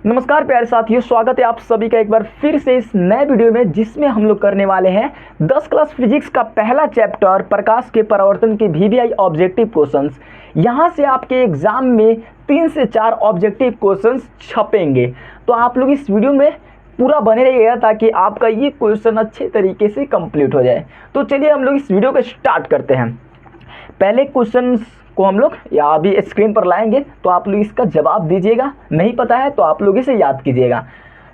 नमस्कार प्यारे साथियों, स्वागत है आप सभी का एक बार फिर से इस नए वीडियो में, जिसमें हम लोग करने वाले हैं 10 क्लास फिजिक्स का पहला चैप्टर प्रकाश के परावर्तन के वीवीआई ऑब्जेक्टिव क्वेश्चंस। यहां से आपके एग्जाम में 3 से 4 ऑब्जेक्टिव क्वेश्चंस छपेंगे, तो आप लोग इस वीडियो में पूरा बने रहिएगा ताकि आपका ये क्वेश्चन अच्छे तरीके से कंप्लीट हो जाए। तो चलिए हम लोग इस वीडियो को स्टार्ट करते हैं। पहले क्वेश्चन को हम लोग या अभी स्क्रीन पर लाएंगे, तो आप लोग इसका जवाब दीजिएगा। नहीं पता है तो आप लोग इसे याद कीजिएगा।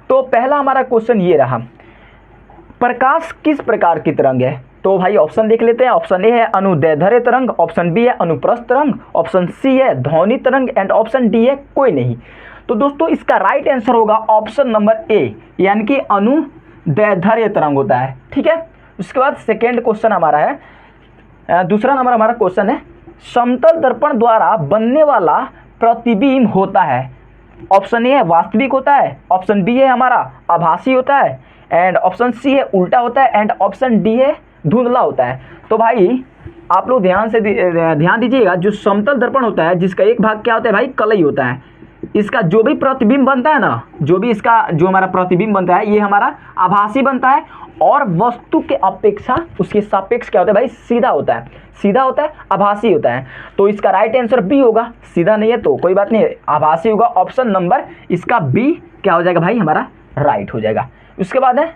तो पहला हमारा क्वेश्चन ये रहा, प्रकाश किस प्रकार की तरंग है? तो भाई ऑप्शन देख लेते हैं। ऑप्शन ए है अनुदैर्ध्य तरंग, ऑप्शन बी है अनुप्रस्थ तरंग, ऑप्शन सी है ध्वनि तरंग एंड ऑप्शन डी है कोई नहीं। तो दोस्तों इसका राइट आंसर होगा ऑप्शन नंबर ए, यानी कि अनुदैर्ध्य तरंग होता है। ठीक है, उसके बाद सेकेंड क्वेश्चन हमारा है, दूसरा नंबर हमारा क्वेश्चन है, समतल दर्पण द्वारा बनने वाला प्रतिबिंब होता है। ऑप्शन ए है वास्तविक होता है, ऑप्शन बी है हमारा आभासी होता है एंड ऑप्शन सी है उल्टा होता है एंड ऑप्शन डी है धुंधला होता है। तो भाई आप लोग ध्यान दीजिएगा, जो समतल दर्पण होता है जिसका एक भाग क्या होता है भाई, कलई होता है। इसका जो भी प्रतिबिंब बनता है ना, जो हमारा प्रतिबिंब बनता है, ये हमारा आभासी बनता है और वस्तु के अपेक्षा उसके सापेक्ष क्या होता है भाई, सीधा होता है। सीधा होता है, आभासी होता है। तो इसका राइट आंसर बी होगा। सीधा नहीं है तो कोई बात नहीं, आभासी होगा। ऑप्शन नंबर इसका बी क्या हो जाएगा भाई, हमारा राइट हो जाएगा। उसके बाद है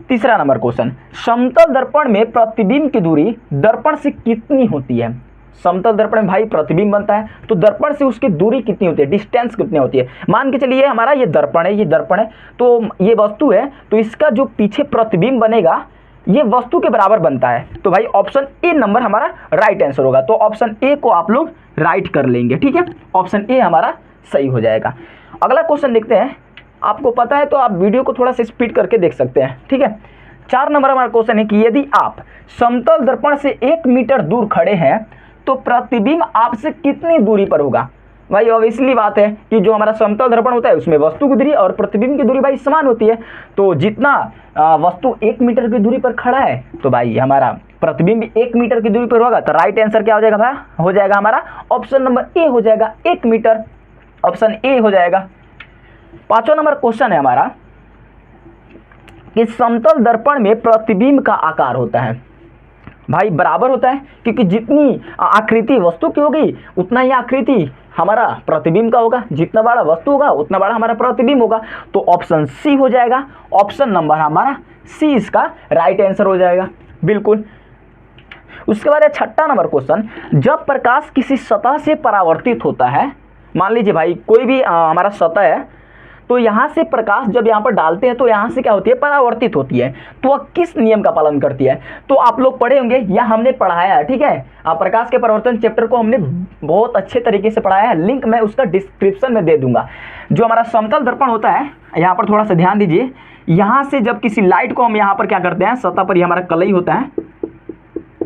तीसरा नंबर क्वेश्चन, समतल दर्पण में प्रतिबिंब की दूरी दर्पण से कितनी होती है? समतल दर्पण में भाई प्रतिबिंब बनता है, तो दर्पण से उसकी दूरी कितनी होती है, डिस्टेंस कितनी होती है? मान के चलिए हमारा ये दर्पण है, तो ये वस्तु है, तो इसका जो पीछे प्रतिबिंब बनेगा ये वस्तु के बराबर बनता है। तो भाई ऑप्शन ए नंबर हमारा राइट आंसर होगा। तो ऑप्शन ए को आप लोग राइट कर लेंगे। ठीक है, ऑप्शन ए हमारा सही हो जाएगा। अगला क्वेश्चन देखते हैं। आपको पता है तो आप वीडियो को थोड़ा सा स्पीड करके देख सकते हैं। ठीक है, 4 नंबर हमारा क्वेश्चन है कि यदि आप समतल दर्पण से 1 मीटर दूर खड़े हैं तो प्रतिबिंब आपसे कितनी दूरी पर होगा? भाई ऑब्वियसली बात है कि जो हमारा समतल दर्पण होता है उसमें वस्तु की दूरी और प्रतिबिंब की दूरी भाई समान होती है। तो जितना वस्तु 1 मीटर की दूरी पर खड़ा है तो भाई हमारा प्रतिबिंब 1 मीटर की दूरी पर होगा। तो राइट आंसर क्या हो जाएगा भाई, हो जाएगा हमारा ऑप्शन नंबर ए हो जाएगा, 1 मीटर। ऑप्शन ए हो जाएगा। 5वां नंबर क्वेश्चन है हमारा कि समतल दर्पण में प्रतिबिंब का आकार होता है भाई बराबर होता है, क्योंकि जितनी आकृति वस्तु की होगी उतना ही आकृति हमारा प्रतिबिंब का होगा। जितना बड़ा वस्तु होगा उतना बड़ा हमारा प्रतिबिंब होगा। तो ऑप्शन सी हो जाएगा। ऑप्शन नंबर हमारा सी इसका राइट आंसर हो जाएगा, बिल्कुल। उसके बाद है 6वां नंबर क्वेश्चन, जब प्रकाश किसी सतह से परावर्तित होता है, मान लीजिए भाई कोई भी हमारा सतह है, तो यहाँ से प्रकाश जब यहाँ पर डालते हैं तो यहाँ से क्या होती है, परावर्तित होती है। तो वह किस नियम का पालन करती है? तो आप लोग पढ़े होंगे या हमने पढ़ाया है। ठीक है, प्रकाश के परावर्तन चैप्टर को हमने बहुत अच्छे तरीके से पढ़ाया है, लिंक मैं उसका डिस्क्रिप्शन में दे दूंगा। जो हमारा समतल दर्पण होता है, यहाँ पर थोड़ा सा ध्यान दीजिए, यहाँ से जब किसी लाइट को हम यहाँ पर क्या करते हैं, सतह पर हमारा कलई होता है,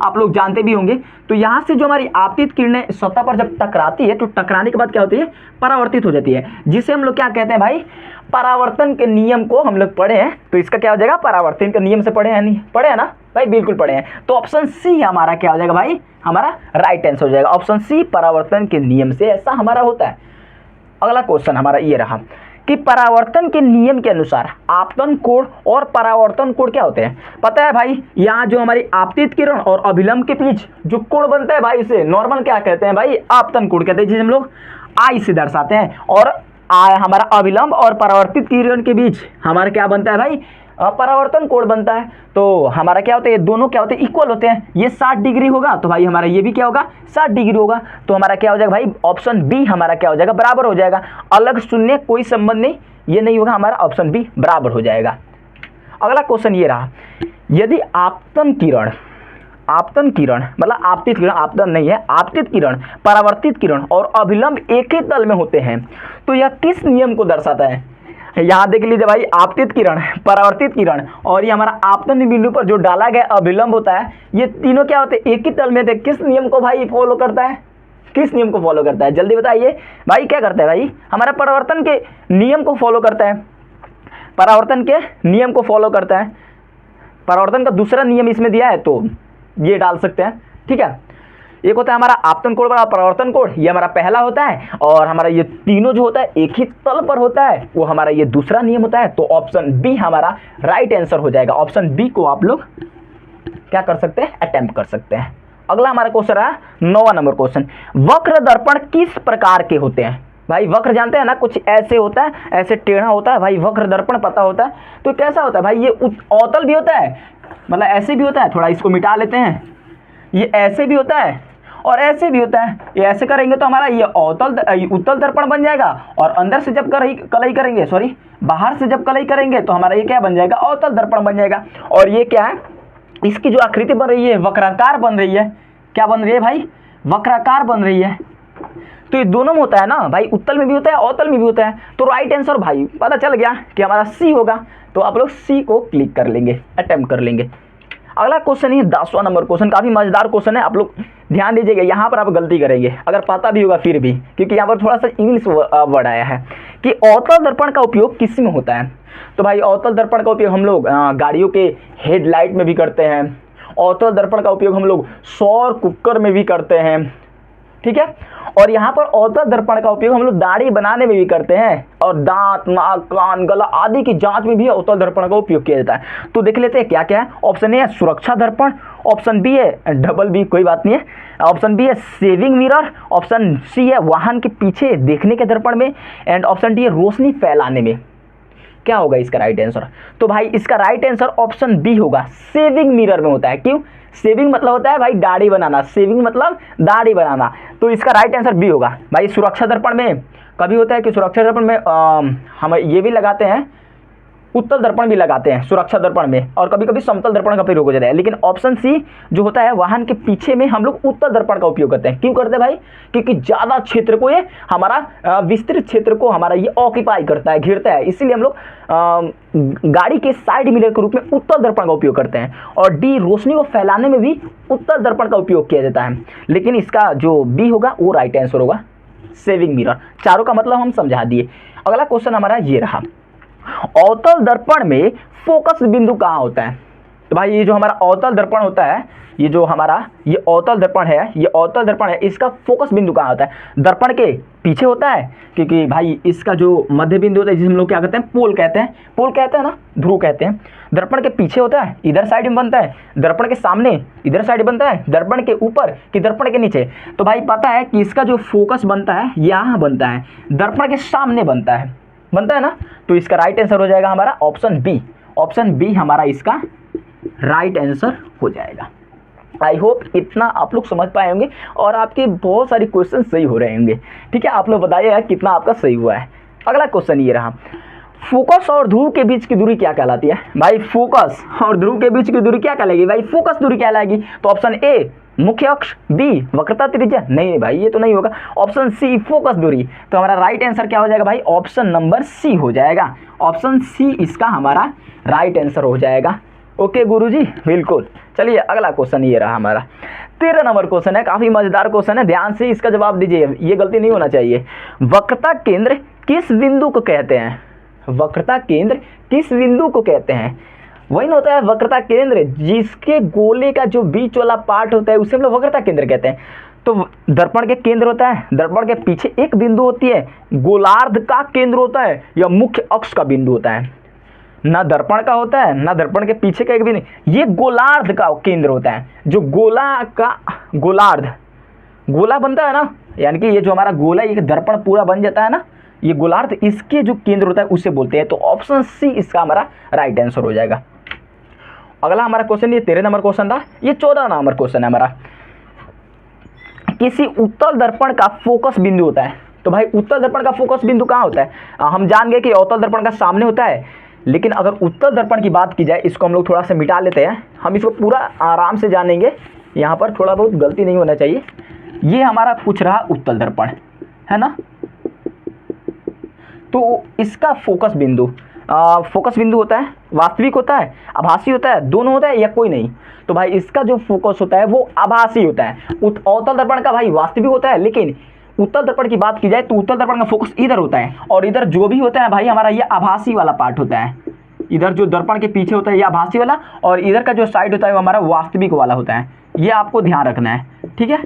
आप लोग जानते भी होंगे। तो यहाँ से जो हमारी आपतित किरणें सतह पर जब टकराती है तो टकराने के बाद क्या होती है, परावर्तित हो जाती है, जिसे हम लोग क्या कहते हैं भाई, परावर्तन के नियम को हम लोग पढ़े हैं। तो इसका क्या हो जाएगा, परावर्तन के नियम से पढ़े हैं, नहीं पढ़े हैं ना भाई, बिल्कुल पढ़े हैं। तो ऑप्शन सी हमारा क्या हो जाएगा भाई, हमारा राइट आंसर हो जाएगा। ऑप्शन सी परावर्तन के नियम से ऐसा हमारा होता है। अगला क्वेश्चन हमारा ये रहा कि परावर्तन के नियम के अनुसार आपतन कोण और परावर्तन कोण क्या होते हैं? पता है भाई, यहाँ जो हमारी आपतित किरण और अभिलंब के बीच जो कोण बनता है भाई, इसे नॉर्मल क्या कहते हैं भाई, आपतन कोण कहते हैं, जिसे हम लोग आई से दर्शाते हैं। और हमारा अभिलंब और परावर्तित किरण के बीच हमारा क्या बनता है भाई, परावर्तन कोण बनता है। तो हमारा क्या होता है, ये दोनों क्या होते हैं, इक्वल होते हैं। ये 60 डिग्री होगा तो भाई हमारा ये भी क्या होगा, 60 डिग्री होगा। तो हमारा क्या हो जाएगा भाई, ऑप्शन बी हमारा क्या हो जाएगा, बराबर हो जाएगा। अलग शून्य कोई संबंध नहीं, ये नहीं होगा, हमारा ऑप्शन बी बराबर हो जाएगा। अगला क्वेश्चन ये रहा, यदि आपतन किरण मतलब आपतित किरण, आपतन नहीं है, आपतित किरण, परावर्तित किरण और अभिलंब एक ही तल में होते हैं तो यह किस नियम को दर्शाता है? यहाँ देख लीजिए भाई, आपतित किरण, परावर्तित किरण और ये हमारा आपतन बिंदु पर जो डाला गया अभिलंब होता है, ये तीनों क्या होते हैं, एक ही तल में थे। किस नियम को भाई फॉलो करता है, किस नियम को फॉलो करता है, जल्दी बताइए भाई। क्या करता है भाई, हमारा परावर्तन के नियम को फॉलो करता है, परावर्तन के नियम को फॉलो करता है। परावर्तन का दूसरा नियम इसमें दिया है तो ये डाल सकते हैं। ठीक है, एक होता है हमारा आपतन कोण बराबर परावर्तन कोण, ये हमारा पहला होता है, और हमारा ये तीनों जो होता है एक ही तल पर होता है, वो हमारा ये दूसरा नियम होता है। तो ऑप्शन बी हमारा राइट आंसर हो जाएगा। ऑप्शन बी को आप लोग क्या कर सकते हैं, अटेम्प्ट कर सकते हैं। अगला हमारा क्वेश्चन रहा 9वां नंबर क्वेश्चन, वक्र दर्पण किस प्रकार के होते हैं। भाई वक्र जानते हैं ना, कुछ ऐसे होता है, ऐसे टेढ़ा होता है भाई, वक्र दर्पण पता होता है। तो कैसा होता है भाई, ये अवतल भी होता है, मतलब ऐसे भी होता है, थोड़ा इसको मिटा लेते हैं, ये ऐसे भी होता है और ऐसे भी होता है। ये ऐसे करेंगे तो हमारा ये उत्तल दर्पण बन जाएगा, और अंदर से जब कलई करेंगे, सॉरी बाहर से जब कलई करेंगे तो हमारा ये क्या बन जाएगा, अवतल दर्पण बन जाएगा। और ये क्या है, इसकी जो आकृति बन रही है वक्राकार बन रही है। क्या बन रही है भाई, वक्राकार बन रही है। तो ये दोनों में होता है ना भाई, उत्तल में भी होता है अवतल में भी होता है। तो राइट आंसर भाई पता चल गया कि हमारा सी होगा। तो आप लोग सी को क्लिक कर लेंगे, अटेम्प्ट कर लेंगे। अगला क्वेश्चन है 10वां नंबर क्वेश्चन, काफ़ी मजेदार क्वेश्चन है। आप लोग ध्यान दीजिएगा, यहाँ पर आप गलती करेंगे अगर पता भी होगा फिर भी, क्योंकि यहाँ पर थोड़ा सा इंग्लिश वर्ड आया है कि अवतल दर्पण का उपयोग किस में होता है। तो भाई अवतल दर्पण का उपयोग हम लोग गाड़ियों के हेडलाइट में भी करते हैं। अवतल दर्पण का उपयोग हम लोग सौर कुकर में भी करते हैं, ठीक है। और यहाँ पर अवतल दर्पण का उपयोग हम लोग दाढ़ी बनाने में भी करते हैं, और दांत, नाक, कान, गला आदि की जांच में भी अवतल दर्पण का उपयोग किया जाता है। तो देख लेते हैं क्या क्या है। ऑप्शन ए है सुरक्षा दर्पण, ऑप्शन बी है डबल बी, कोई बात नहीं है, ऑप्शन बी है सेविंग मिरर, ऑप्शन सी है वाहन के पीछे देखने के दर्पण में, एंड ऑप्शन डी है रोशनी फैलाने में। क्या होगा इसका राइट आंसर। तो भाई इसका राइट आंसर ऑप्शन बी होगा, सेविंग मिरर में होता है। क्यों, सेविंग मतलब होता है भाई दाढ़ी बनाना, सेविंग मतलब दाढ़ी बनाना। तो इसका राइट आंसर बी होगा। भाई सुरक्षा दर्पण में कभी होता है कि सुरक्षा दर्पण में हम ये भी लगाते हैं, उत्तल दर्पण भी लगाते हैं सुरक्षा दर्पण में, और कभी कभी समतल दर्पण का प्रयोग हो जाता है। लेकिन ऑप्शन सी जो होता है वाहन के पीछे में हम लोग उत्तल दर्पण का उपयोग करते हैं। क्यों करते हैं भाई, क्योंकि ज़्यादा क्षेत्र को ये हमारा विस्तृत क्षेत्र को हमारा ये ऑक्यूपाई करता है, घेरता है, इसीलिए हम लोग गाड़ी के साइड मिरर के रूप में उत्तल दर्पण का उपयोग करते हैं। और डी रोशनी को फैलाने में भी उत्तल दर्पण का उपयोग किया जाता है। लेकिन इसका जो बी होगा वो राइट आंसर होगा, सेविंग मिरर। चारों का मतलब हम समझा दिए। अगला क्वेश्चन हमारा ये रहा, अवतल दर्पण में फोकस बिंदु कहाँ होता है। तो भाई ये जो हमारा अवतल दर्पण होता है, ये जो हमारा ये अवतल दर्पण है, ये अवतल दर्पण है, इसका फोकस बिंदु कहाँ होता है। दर्पण के पीछे होता है, क्योंकि भाई इसका जो मध्य बिंदु होता है जिसे हम लोग क्या कहते हैं, पोल कहते हैं, पोल कहते हैं ना, ध्रुव कहते हैं। दर्पण के पीछे होता है, इधर साइड में बनता है। दर्पण के सामने इधर साइड बनता है, दर्पण के ऊपर कि दर्पण के नीचे। तो भाई पता है कि इसका जो फोकस बनता है यहाँ बनता है, दर्पण के सामने बनता है ना। तो इसका राइट आंसर हो जाएगा हमारा ऑप्शन बी। ऑप्शन बी हमारा इसका राइट आंसर हो जाएगा। आई होप इतना आप लोग समझ पाए होंगे और आपके बहुत सारे क्वेश्चन सही हो रहे होंगे। ठीक है, आप लोग बताइएगा कितना आपका सही हुआ है। अगला क्वेश्चन ये रहा, फोकस और ध्रुव के बीच की दूरी क्या कहलाती है। भाई फोकस और ध्रुव के बीच की दूरी क्या कहलाएगी, भाई फोकस दूरी क्या कहलाएगी। तो ऑप्शन ए मुख्य अक्ष, बी वक्रता त्रिज्या, नहीं भाई ये तो नहीं होगा। ऑप्शन सी फोकस दूरी। तो हमारा राइट आंसर क्या हो जाएगा भाई, ऑप्शन नंबर सी हो जाएगा। ऑप्शन सी इसका हमारा राइट आंसर हो जाएगा। ओके गुरुजी, बिल्कुल। चलिए अगला क्वेश्चन ये रहा हमारा 13 नंबर क्वेश्चन है, काफी मजेदार क्वेश्चन है, ध्यान से इसका जवाब दीजिए, ये गलती नहीं होना चाहिए। वक्रता केंद्र किस बिंदु को कहते हैं। वक्रता केंद्र किस बिंदु को कहते हैं। वही ना होता है वक्रता केंद्र, जिसके गोले का जो बीच वाला पार्ट होता है उसे हम लोग वक्रता केंद्र कहते हैं। तो दर्पण के केंद्र होता है, दर्पण के पीछे एक बिंदु होती है, गोलार्ध का केंद्र होता है या मुख्य अक्ष का बिंदु होता है। ना दर्पण का होता है ना दर्पण के पीछे का एक बिंदु, ये गोलार्ध का केंद्र होता है। जो गोला बनता है ना, यानी कि ये जो हमारा गोला ये दर्पण पूरा बन जाता है ना, ये गोलार्ध, इसके जो केंद्र होता है उसे बोलते हैं। तो ऑप्शन सी इसका हमारा राइट आंसर हो जाएगा। अगला हमारा क्वेश्चन ये 13 नंबर क्वेश्चन था, ये 14 नंबर क्वेश्चन है हमारा। किसी उत्तल दर्पण का फोकस बिंदु होता है। तो भाई उत्तल दर्पण का फोकस बिंदु कहाँ होता है। हम जान गए कि अवतल दर्पण का सामने होता है, लेकिन अगर उत्तल दर्पण की बात की जाए, इसको हम लोग थोड़ा सा मिटा लेते हैं, हम इसको पूरा आराम से जानेंगे, यहाँ पर थोड़ा बहुत गलती नहीं होना चाहिए। ये हमारा पूछ रहा उत्तल दर्पण है ना, तो इसका फोकस बिंदु होता है, वास्तविक होता है, आभासी होता है, दोनों होता है या कोई नहीं। तो भाई इसका जो फोकस होता है वो आभासी होता है। अवतल दर्पण का भाई वास्तविक होता है, लेकिन उत्तल दर्पण की बात की जाए तो उत्तल दर्पण का फोकस इधर होता है, और इधर जो भी होता है भाई हमारा ये आभासी वाला पार्ट होता है। इधर जो दर्पण के पीछे होता है ये आभासी वाला, और इधर का जो साइड होता है वो हमारा वास्तविक वाला होता है। ये आपको ध्यान रखना है, ठीक है।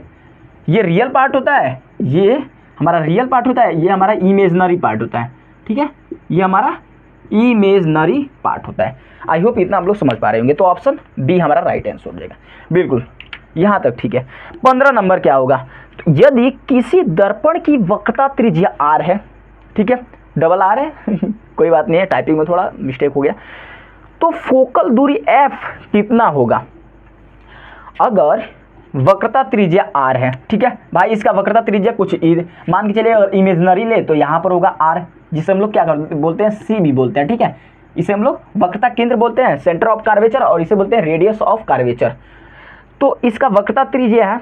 ये रियल पार्ट होता है, ये हमारा रियल पार्ट होता है, ये हमारा इमेजनरी पार्ट होता है। ठीक है, ये हमारा इमेजनरी पार्ट होता है। आई होप इतना आप लोग समझ पा रहे होंगे। तो ऑप्शन बी हमारा राइट आंसर हो जाएगा। बिल्कुल यहाँ तक ठीक है। 15 नंबर क्या होगा, तो यदि किसी दर्पण की वक्रता त्रिज्या r है, ठीक है, डबल r है कोई बात नहीं है, टाइपिंग में थोड़ा मिस्टेक हो गया, तो फोकल दूरी f कितना होगा अगर वक्रता त्रिज्या r है। ठीक है भाई, इसका वक्रता त्रिज्या कुछ मान के चलिए, अगर इमेजनरी ले तो यहाँ पर होगा r, जिसे हम लोग क्या बोलते हैं, c भी बोलते हैं। ठीक है, इसे हम लोग वक्रता केंद्र बोलते हैं, सेंटर ऑफ कर्वेचर, और इसे बोलते हैं रेडियस ऑफ कर्वेचर। तो इसका वक्रता त्रिज्या है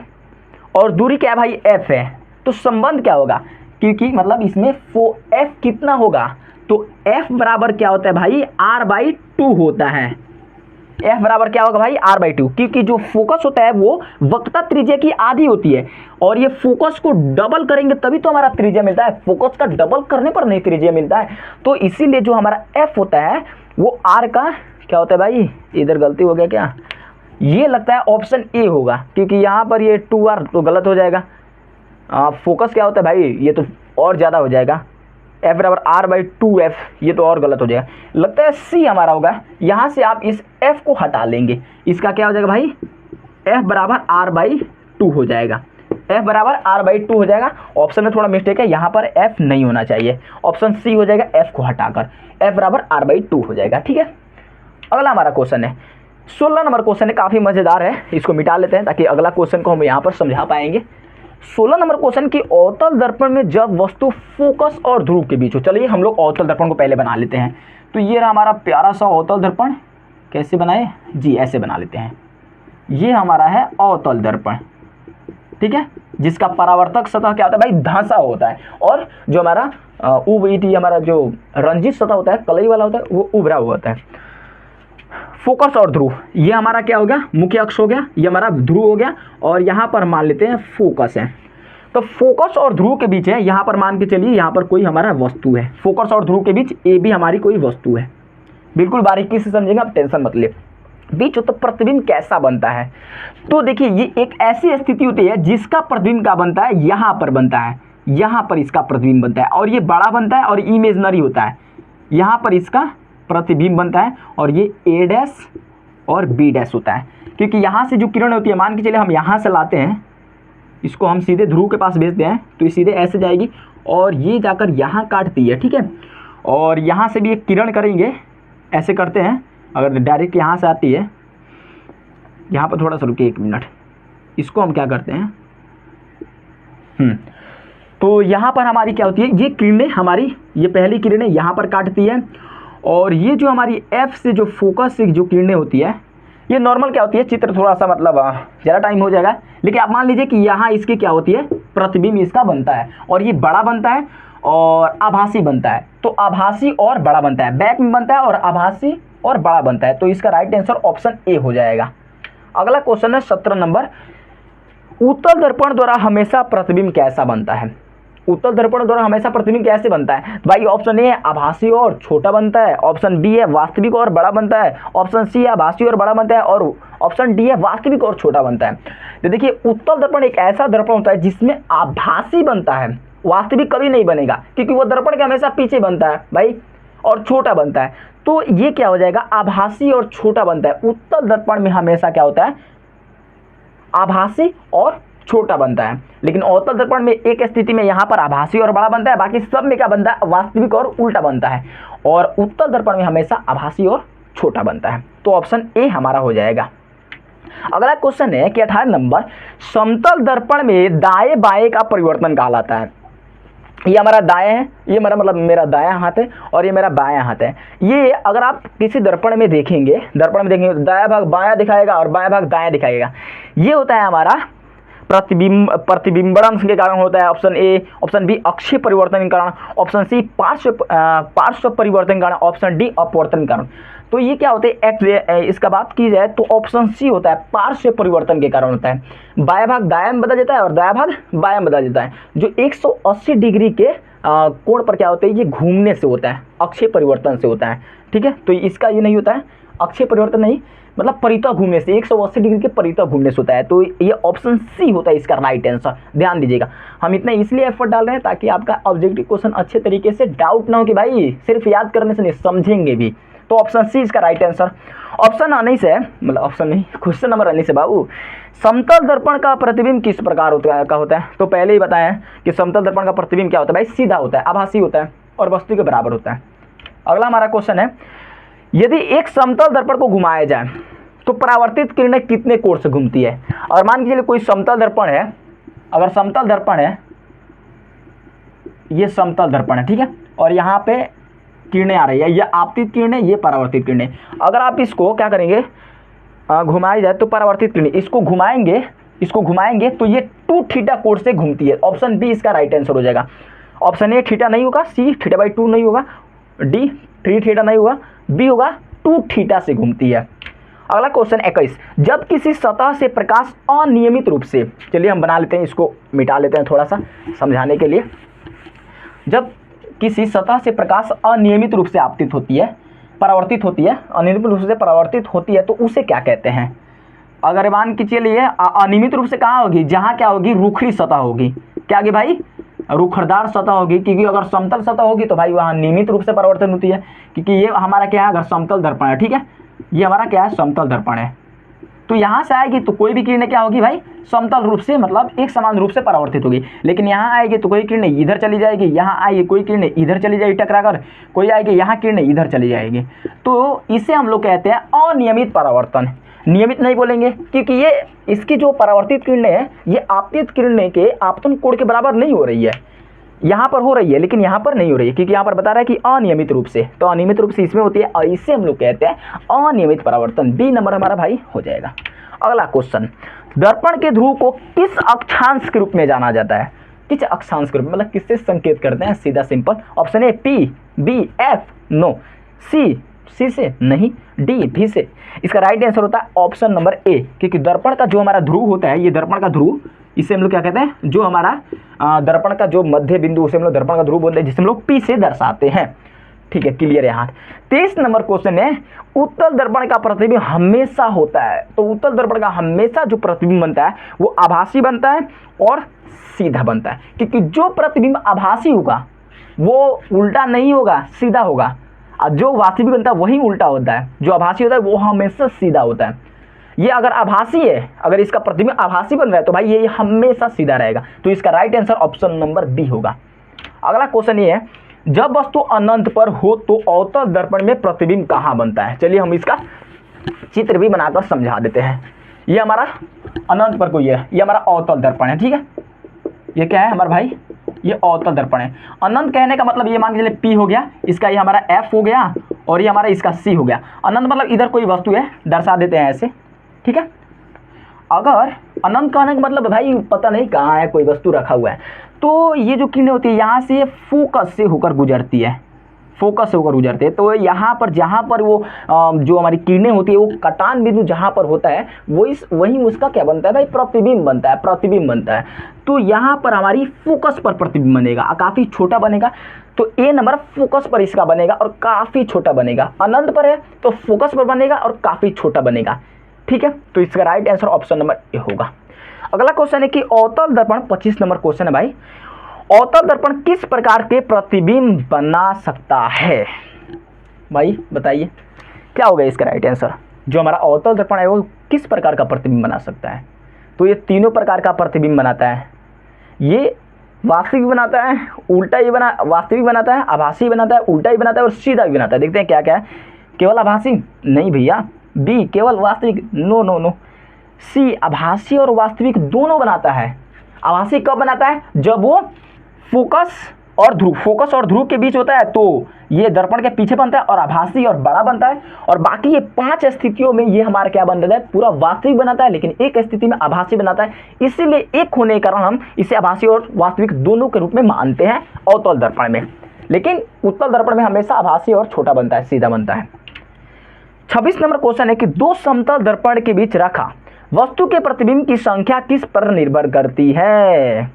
और दूरी क्या है भाई, f है। तो संबंध क्या होगा, क्योंकि मतलब इसमें f कितना होगा, तो f बराबर क्या होता है भाई, r/2 होता है। f बराबर क्या होगा भाई, r/2, क्योंकि जो फोकस होता है वो वक्रता त्रिज्या की आधी होती है, और ये फोकस को डबल करेंगे तभी तो हमारा त्रिज्या मिलता है, फोकस का डबल करने पर नहीं त्रिज्या मिलता है। तो इसीलिए जो हमारा f होता है वो r का क्या होता है भाई, इधर गलती हो गया क्या, ये लगता है ऑप्शन ए होगा, क्योंकि यहाँ पर ये 2r तो गलत हो जाएगा। फोकस क्या होता है भाई, ये तो और ज़्यादा हो जाएगा, f बराबर r/2f, ये तो और गलत हो जाएगा। लगता है सी हमारा होगा। यहाँ से आप इस f को हटा लेंगे, इसका क्या हो जाएगा भाई, f बराबर r/2 हो जाएगा, f बराबर r/2 हो जाएगा। ऑप्शन में थोड़ा मिस्टेक है, यहाँ पर f नहीं होना चाहिए, ऑप्शन सी हो जाएगा f को हटाकर, f बराबर r/2 हो जाएगा। ठीक है, अगला हमारा क्वेश्चन है 16 नंबर क्वेश्चन है, काफ़ी मज़ेदार है, इसको मिटा लेते हैं ताकि अगला क्वेश्चन को हम यहाँ पर समझा पाएंगे। 16 नंबर क्वेश्चन की अवतल दर्पण में जब वस्तु फोकस और ध्रुव के बीच हो। चलिए हम लोग अवतल दर्पण को पहले बना लेते हैं। तो ये रहा हमारा प्यारा सा अवतल दर्पण, कैसे बनाए जी, ऐसे बना लेते हैं। ये हमारा है अवतल दर्पण, ठीक है, जिसका परावर्तक सतह क्या होता है भाई, धंसा होता है, और जो हमारा हमारा जो रंजित सतह होता है, कलई वाला होता है, वो उभरा हुआ होता है। फोकस और ध्रुव, ये हमारा क्या हो गया, मुख्य अक्ष हो गया, ये हमारा ध्रुव हो गया, और यहाँ पर मान लेते हैं फोकस है। तो फोकस और ध्रुव के बीच है, यहाँ पर मान के चलिए यहाँ पर कोई हमारा वस्तु है, फोकस और ध्रुव के बीच ए भी हमारी कोई वस्तु है। बिल्कुल बारीकी से समझेंगे आप, टेंशन मत ले। बीच हो तो प्रतिबिंब कैसा बनता है, तो देखिए ये एक ऐसी स्थिति होती है जिसका प्रतिबिंब क्या बनता है, यहाँ पर बनता है, यहाँ पर इसका प्रतिबिंब बनता है, और ये बड़ा बनता है और इमेजनरी होता है। यहाँ पर इसका प्रतिबिंब बनता है और ये ए डैश और बी डैश होता है, क्योंकि यहाँ से जो किरण होती है, मान के चलिए हम यहाँ से लाते हैं, इसको हम सीधे ध्रुव के पास भेजते हैं, तो ये सीधे ऐसे जाएगी और ये जाकर यहाँ काटती है, ठीक है। और यहाँ से भी एक किरण करेंगे, ऐसे करते हैं, अगर डायरेक्ट यहाँ से आती है, यहाँ पर थोड़ा सा रुकिए 1 मिनट, इसको हम क्या करते हैं, तो यहाँ पर हमारी क्या होती है, ये किरणें हमारी, ये पहली किरणें यहाँ पर काटती है, और ये जो हमारी F से जो फोकस से जो किरणें होती है, ये नॉर्मल क्या होती है, चित्र थोड़ा सा मतलब ज़्यादा टाइम हो जाएगा, लेकिन आप मान लीजिए कि यहाँ इसकी क्या होती है, प्रतिबिंब इसका बनता है, और ये बड़ा बनता है और आभासी बनता है। तो आभासी और बड़ा बनता है, बैक में बनता है और आभासी और बड़ा बनता है, तो इसका राइट आंसर ऑप्शन ए हो जाएगा। अगला क्वेश्चन है 17 नंबर, उत्तल दर्पण द्वारा हमेशा प्रतिबिंब कैसा बनता है। उत्तल दर्पण द्वारा हमेशा प्रतिबिंब कैसे बनता है भाई, ऑप्शन ए है आभासी और छोटा बनता है, ऑप्शन बी है वास्तविक और बड़ा बनता है, ऑप्शन सी है आभासी और बड़ा बनता है, और ऑप्शन डी है वास्तविक और छोटा बनता है। तो देखिए उत्तल दर्पण एक ऐसा दर्पण होता है जिसमें आभासी बनता है, वास्तविक कभी नहीं बनेगा, क्योंकि वो दर्पण के हमेशा पीछे बनता है भाई, और छोटा बनता है। तो ये क्या हो जाएगा, आभासी और छोटा बनता है। उत्तल दर्पण में हमेशा क्या होता है, आभासी और छोटा बनता है, लेकिन अवतल दर्पण में एक स्थिति में यहाँ पर आभासी और बड़ा बनता है, बाकी सब में क्या बनता है, वास्तविक और उल्टा बनता है, और उत्तल दर्पण में हमेशा आभासी और छोटा बनता है। तो ऑप्शन ए हमारा हो जाएगा। अगला क्वेश्चन है कि 18 नंबर, समतल दर्पण में दाएं बाएं का परिवर्तन कहलाता है। ये हमारा दाएं है, ये हमारा मतलब मेरा दायां हाथ है, और ये मेरा बायां हाथ है। ये अगर आप किसी दर्पण में देखेंगे तो दायां भाग बायां दिखाएगा और बायां भाग दायां दिखाएगा। ये होता है हमारा प्रतिबिंबण के कारण होता है, ऑप्शन ए। ऑप्शन बी अक्षीय परिवर्तन के कारण, ऑप्शन सी पार्श्व परिवर्तन के कारण, ऑप्शन डी अपवर्तन के कारण। तो ये क्या होते हैं, इसका बात की जाए तो ऑप्शन सी होता है, पार्श्व परिवर्तन के कारण होता है। बायां भाग दायां में बदल जाता है और दायां भाग बायां में बदल जाता है, जो 180 डिग्री के कोण पर क्या होता है, ये घूमने से होता है, अक्षीय परिवर्तन से होता है, ठीक है। तो इसका ये नहीं होता है, अक्षीय परिवर्तन नहीं, मतलब परितः घूमने से, 180 डिग्री के परितः घूमने से होता है। तो ये ऑप्शन सी होता है इसका राइट आंसर। ध्यान दीजिएगा, हम इतना इसलिए एफर्ट डाल रहे हैं ताकि आपका ऑब्जेक्टिव क्वेश्चन अच्छे तरीके से डाउट ना हो कि भाई सिर्फ याद करने से नहीं, समझेंगे भी। तो ऑप्शन सी इसका राइट आंसर। ऑप्शन आने से, मतलब ऑप्शन नहीं, क्वेश्चन नंबर आने से बाबू, समतल दर्पण का प्रतिबिंब किस प्रकार होता है? तो पहले ही बताया कि समतल दर्पण का प्रतिबिंब क्या होता है भाई, सीधा होता है, आभासी होता है और वस्तु के बराबर होता है। अगला हमारा क्वेश्चन है, यदि एक समतल दर्पण को घुमाया जाए तो परावर्तित किरणें कितने कोण से घूमती है? और मान के चलिए कोई समतल दर्पण है, अगर समतल दर्पण है, ये समतल दर्पण है, ठीक है, और यहाँ पे किरणें आ रही है, ये आपतित किरणें, ये परावर्तित किरणें। अगर आप इसको क्या करेंगे, घुमाई जाए तो परावर्तित किरणें, इसको घुमाएंगे तो ये 2 थीटा कोण से घूमती है। ऑप्शन बी इसका राइट आंसर हो जाएगा। ऑप्शन ए थीटा नहीं होगा, सी θ/2 नहीं होगा, डी 3 थीटा नहीं होगा, बी होगा 2 थीटा से घूमती है। अगला क्वेश्चन 21, जब किसी सतह से प्रकाश अनियमित रूप से, चलिए हम बना लेते हैं, इसको मिटा लेते हैं थोड़ा सा समझाने के लिए। जब किसी सतह से प्रकाश अनियमित रूप से आपतित होती है, परावर्तित होती है, अनियमित रूप से परावर्तित होती है, तो उसे क्या कहते हैं? अगर मान के चलिए अनियमित रूप से कहाँ होगी, जहाँ क्या होगी, रूखरी सतह होगी। क्या होगी भाई, रुखरदार सतह होगी, क्योंकि अगर समतल सतह होगी तो भाई वहाँ नियमित रूप से परिवर्तन होती है, क्योंकि ये हमारा क्या है, अगर समतल दर्पण है, ठीक है, ये हमारा क्या है, समतल दर्पण है, तो यहाँ से आएगी तो कोई भी किरणें क्या होगी भाई, समतल रूप से, मतलब एक समान रूप से परावर्तित होगी। लेकिन यहाँ आएगी तो कोई किरणें इधर चली जाएगी, यहाँ आएगी कोई किरणें इधर चली जाएगी टकराकर, कोई आएगी यहाँ किरणें इधर चली जाएगी। तो इसे हम लोग कहते हैं अनियमित परावर्तन। नियमित नहीं बोलेंगे, क्योंकि ये इसकी जो परावर्तित किरणें हैं, ये आपतित किरणें के आपतन कोण के बराबर नहीं हो रही है। यहाँ पर हो रही है लेकिन यहाँ पर नहीं हो रही है, क्योंकि यहाँ पर बता रहा है कि अनियमित रूप से, तो अनियमित रूप से इसमें होती है, और इसे हम लोग कहते हैं अनियमित परावर्तन। बी नंबर हमारा भाई हो जाएगा। अगला क्वेश्चन, दर्पण के ध्रुव को किस अक्षांश के रूप में जाना जाता है? किस अक्षांश के रूप में, मतलब किससे संकेत करते हैं? सीधा simple. Option A P, B F, no, C से नहीं, डी भी से। इसका राइट आंसर होता है ऑप्शन नंबर ए, क्योंकि दर्पण का जो हमारा ध्रुव होता है, ये दर्पण का ध्रुव, इसे हम लोग क्या कहते हैं, जो हमारा दर्पण का जो मध्य बिंदु, उसे हम लोग दर्पण का ध्रुव बोलते हैं, जिसे हम लोग पी से दर्शाते हैं। ठीक है, क्लियर है यहाँ। 23 नंबर क्वेश्चन है, उत्तल दर्पण का प्रतिबिंब हमेशा होता है, तो उत्तल दर्पण का हमेशा जो प्रतिबिंब बनता है वो आभासी बनता है और सीधा बनता है, क्योंकि जो प्रतिबिंब आभासी होगा वो उल्टा नहीं होगा, सीधा होगा, और जो वास्तविक बनता है वही उल्टा होता है। जो आभासी होता है वो हमेशा सीधा होता है। ये अगर आभासी है, अगर इसका प्रतिबिंब आभासी बन रहा है तो भाई ये हमेशा सीधा रहेगा, तो इसका right answer option number B होगा। अगला क्वेश्चन ये है, जब वस्तु अनंत पर हो तो अवतल दर्पण में प्रतिबिंब कहाँ बनता है? चलिए हम इसका चित्र भी बनाकर समझा देते हैं। ये हमारा अनंत पर कोई है, ये हमारा अवतल दर्पण है, ठीक है, ये क्या है हमारा भाई, ये अवतल दर्पण है। अनंत कहने का मतलब ये मान के चलिए पी हो गया, इसका ये हमारा एफ हो गया, और ये हमारा इसका सी हो गया। अनंत मतलब इधर कोई वस्तु है, दर्शा देते हैं ऐसे, ठीक है। अगर अनंत कहने का मतलब भाई पता नहीं कहाँ है, कोई वस्तु रखा हुआ है, तो ये जो किरणें होती है यहाँ से फोकस से होकर गुजरती है, फोकस से होकर गुजरते हैं, तो यहाँ पर जहाँ पर वो जो हमारी किरणें होती है, वो कटान बिंदु जहाँ पर होता है वही उसका क्या बनता है भाई, प्रतिबिंब बनता है, प्रतिबिंब बनता है। तो यहाँ पर हमारी फोकस पर प्रतिबिंब बनेगा, काफ़ी छोटा बनेगा, तो ए नंबर फोकस पर इसका बनेगा और काफ़ी छोटा बनेगा। अनंत पर है तो फोकस पर बनेगा और काफ़ी छोटा बनेगा, ठीक है, तो इसका right answer option number A होगा। अगला क्वेश्चन है कि अवतल दर्पण, 25 नंबर क्वेश्चन है भाई, अवतल दर्पण किस प्रकार के प्रतिबिंब बना सकता है? भाई बताइए क्या होगा इसका राइट आंसर। जो हमारा अवतल दर्पण है वो किस प्रकार का प्रतिबिंब बना सकता है? तो ये तीनों प्रकार का प्रतिबिंब बनाता है। ये वास्तविक बनाता है, उल्टा ही बना, वास्तविक बनाता है, आभासी बनाता है, उल्टा ही बनाता है और सीधा भी बनाता है। देखते हैं क्या क्या है। केवल आभासी नहीं भैया, बी केवल वास्तविक, नो नो नो, सी आभासी और वास्तविक दोनों बनाता है। आभासी कब बनाता है? जब वो फोकस और ध्रुव के बीच होता है, तो ये दर्पण के पीछे बनता है और आभासी और बड़ा बनता है, और बाकी ये 5 स्थितियों में ये हमारा क्या बन जाता है, पूरा वास्तविक बनाता है, लेकिन एक स्थिति में आभासी बनाता है। इसीलिए एक होने के कारण हम इसे आभासी और वास्तविक दोनों के रूप में मानते हैं अवतल दर्पण में, लेकिन उत्तल दर्पण में हमेशा आभासी और छोटा बनता है, सीधा बनता है। 26 नंबर क्वेश्चन है कि दो समतल दर्पण के बीच रखा वस्तु के प्रतिबिंब की संख्या किस पर निर्भर करती है?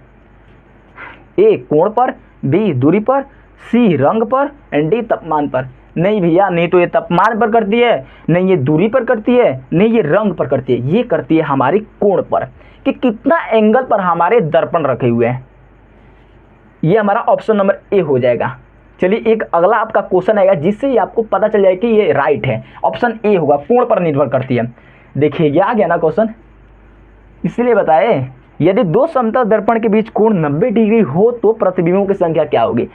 ए कोण पर, बी दूरी पर, सी रंग पर एंड डी तापमान पर। नहीं भैया, नहीं तो ये तापमान पर करती है, नहीं ये दूरी पर करती है, नहीं ये रंग पर करती है, ये करती है हमारी कोण पर, कि कितना एंगल पर हमारे दर्पण रखे हुए हैं। ये हमारा ऑप्शन नंबर ए हो जाएगा। चलिए एक अगला आपका क्वेश्चन आएगा जिससे ही आपको पता चल जाएगा कि ये राइट है, ऑप्शन ए होगा, कोण पर निर्भर करती है। देखिए ये आ गया ना क्वेश्चन, इसलिए बताए यदि दो समतल दर्पण के बीच कोण 90 डिग्री हो तो प्रतिबिंबों की संख्या क्या होगी।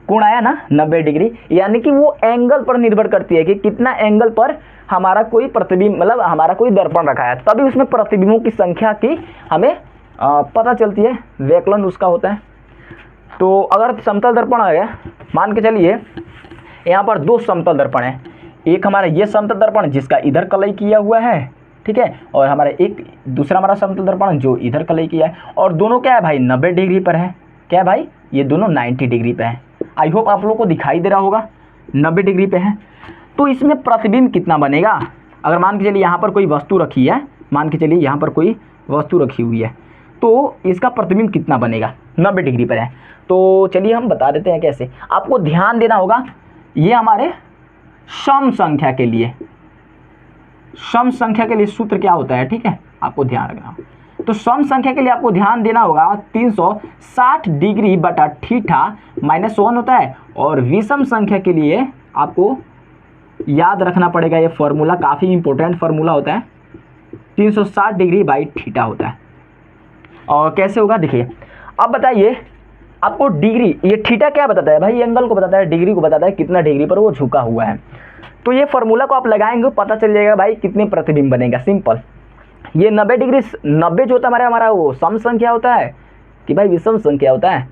कोण आया ना 90 डिग्री, यानी कि वो एंगल पर निर्भर करती है कि कितना एंगल पर हमारा कोई प्रतिबिंब, मतलब हमारा कोई दर्पण रखा है, तभी उसमें प्रतिबिंबों की संख्या की हमें पता चलती है, व्यकलन उसका होता है। तो अगर समतल दर्पण आ गया, मान के चलिए यहाँ पर दो समतल दर्पण है, एक हमारा ये समतल दर्पण जिसका इधर कलई किया हुआ है, ठीक है, और हमारा एक दूसरा हमारा समतल दर्पण जो इधर कलई किया है, और दोनों क्या है भाई 90 डिग्री पर है। क्या है भाई, ये दोनों 90 डिग्री पे है। आई होप आप लोगों को दिखाई दे रहा होगा, 90 डिग्री पे है। तो इसमें प्रतिबिंब कितना बनेगा, अगर मान के चलिए यहाँ पर कोई वस्तु रखी है, मान के चलिए यहाँ पर कोई वस्तु रखी हुई है, तो इसका प्रतिबिंब कितना बनेगा, 90 डिग्री पर है। तो चलिए हम बता देते हैं कैसे। आपको ध्यान देना होगा, ये हमारे सम संख्या के लिए, सम संख्या के लिए सूत्र क्या होता है, ठीक है, आपको ध्यान रखना। तो सम संख्या के लिए आपको ध्यान देना होगा 360 डिग्री बटा थीटा -1 होता है, और विषम संख्या के लिए आपको याद रखना पड़ेगा, ये फॉर्मूला काफ़ी इंपॉर्टेंट फार्मूला होता है, 360 डिग्री बाई थीटा होता है। और कैसे होगा देखिए, अब बताइए आपको डिग्री, ये थीटा क्या बताता है भाई, एंगल को बताता है, डिग्री को बताता है कितना डिग्री पर वो झुका हुआ है। तो ये फार्मूला को आप लगाएंगे पता चल जाएगा भाई कितने प्रतिबिंब बनेगा। सिंपल, ये 90 डिग्री, 90 जो होता है हमारा वो सम संख्या होता है कि भाई विषम संख्या होता है,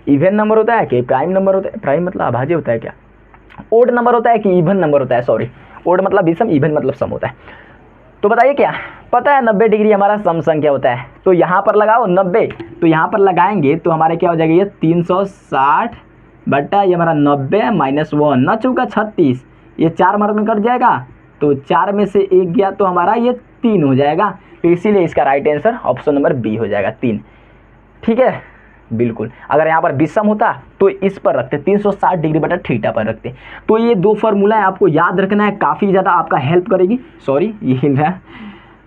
इवन नंबर होता है कि प्राइम नंबर होता है, प्राइम मतलब अभाज्य होता है क्या, ओड नंबर होता है कि इवन नंबर होता है, सॉरी ओड मतलब विषम, इवन मतलब सम होता है। तो बताइए क्या पता है, 90 डिग्री हमारा सम संख्या होता है। तो यहाँ पर लगाओ 90, तो यहाँ पर लगाएंगे तो हमारे क्या हो जाएगा, ये 360 बट्टा ये हमारा 90 -1 न चौका 36, ये 4 मार्क में कट जाएगा, तो 4 में से 1 गया तो हमारा ये 3 हो जाएगा। तो इसीलिए इसका right answer option number B हो जाएगा, 3। ठीक है, बिल्कुल। अगर यहाँ पर विषम होता तो इस पर रखते, 360 डिग्री बटा थीटा पर रखते। तो ये दो फार्मूला है, आपको याद रखना है, काफ़ी ज़्यादा आपका हेल्प करेगी। सॉरी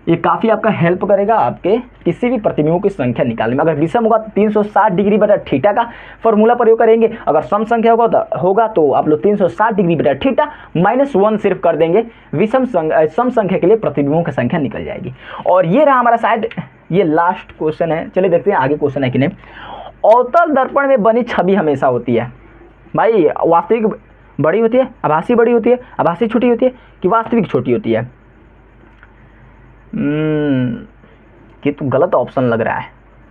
ये काफ़ी आपका हेल्प करेगा आपके किसी भी प्रतिबिंबों की संख्या निकालने में। अगर विषम होगा तो 360 डिग्री बटा थीटा का फॉर्मूला प्रयोग करेंगे, अगर सम संख्या होगा तो आप लोग 360 डिग्री बटा थीटा -1 सिर्फ कर देंगे, सम संख्या के लिए प्रतिबिंबों की संख्या निकल जाएगी। और ये रहा हमारा शायद ये लास्ट क्वेश्चन है, चलिए देखते हैं आगे क्वेश्चन है कि नहीं। अवतल दर्पण में बनी छवि हमेशा होती है भाई, वास्तविक बड़ी होती है, आभासी बड़ी होती है, आभासी छोटी होती है कि वास्तविक छोटी होती है। ये तो गलत ऑप्शन लग रहा है,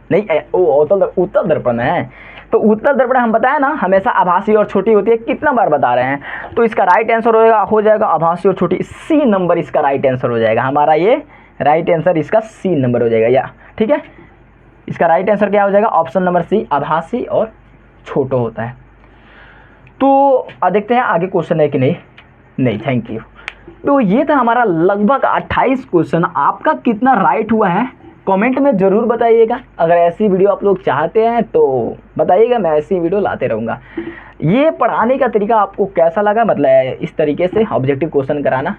नहीं उत्तल दर्पण है, तो उत्तल दर्पण हम बताए ना हमेशा आभासी और छोटी होती है, कितना बार बता रहे हैं। तो इसका राइट आंसर हो जाएगा आभासी और छोटी, सी नंबर इसका राइट आंसर हो जाएगा। हमारा ये राइट आंसर इसका सी नंबर हो जाएगा, या ठीक है, इसका राइट आंसर क्या हो जाएगा, ऑप्शन नंबर सी, आभासी और छोटा होता है। तो देखते हैं आगे क्वेश्चन है कि नहीं, थैंक यू। तो ये था हमारा लगभग 28 क्वेश्चन। आपका कितना राइट हुआ है कमेंट में ज़रूर बताइएगा। अगर ऐसी वीडियो आप लोग चाहते हैं तो बताइएगा, मैं ऐसी वीडियो लाते रहूँगा। ये पढ़ाने का तरीका आपको कैसा लगा, मतलब इस तरीके से ऑब्जेक्टिव क्वेश्चन कराना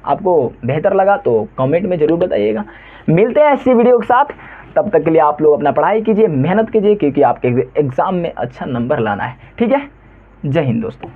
आपको बेहतर लगा तो कमेंट में ज़रूर बताइएगा। मिलते हैं ऐसी वीडियो के साथ, तब तक के लिए आप लोग अपना पढ़ाई कीजिए, मेहनत कीजिए, क्योंकि आपके एग्ज़ाम में अच्छा नंबर लाना है। ठीक है, जय हिंद दोस्तों।